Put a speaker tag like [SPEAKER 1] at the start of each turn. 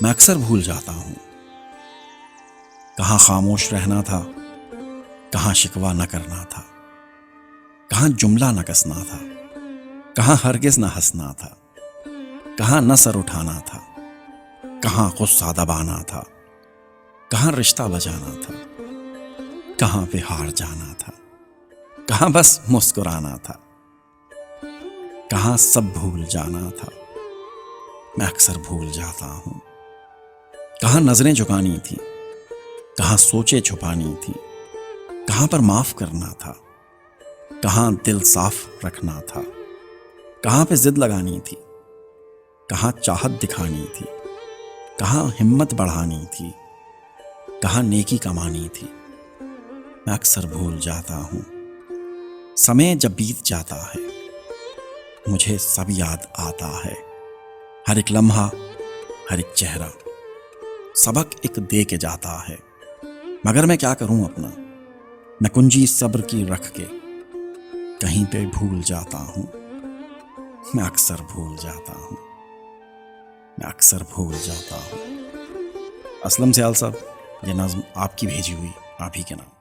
[SPEAKER 1] मैं अक्सर भूल जाता हूँ कहाँ खामोश रहना था, कहाँ शिकवा न करना था, कहाँ जुमला न कसना था, कहाँ हरगिज न हंसना था, कहाँ न सर उठाना था, कहाँ गुस्सा दबाना था, कहाँ रिश्ता बजाना था, कहाँ पे हार जाना था, कहाँ बस मुस्कुराना था, कहाँ सब भूल जाना था। मैं अक्सर भूल जाता हूँ कहाँ नजरें झुकानी थी, कहाँ सोचे छुपानी थी, कहाँ पर माफ करना था, कहाँ दिल साफ रखना था, कहाँ पे जिद लगानी थी, कहाँ चाहत दिखानी थी, कहाँ हिम्मत बढ़ानी थी, कहाँ नेकी कमानी थी। मैं अक्सर भूल जाता हूँ। समय जब बीत जाता है मुझे सब याद आता है। हर एक लम्हा, हर एक चेहरा सबक एक दे के जाता है। मगर मैं क्या करूं अपना, मैं कुंजी सब्र की रख के कहीं पे भूल जाता हूं। मैं अक्सर भूल जाता हूं, मैं अक्सर भूल जाता हूं। असलम सियाल साहब, ये नज़्म आपकी भेजी हुई, आप ही के नाम।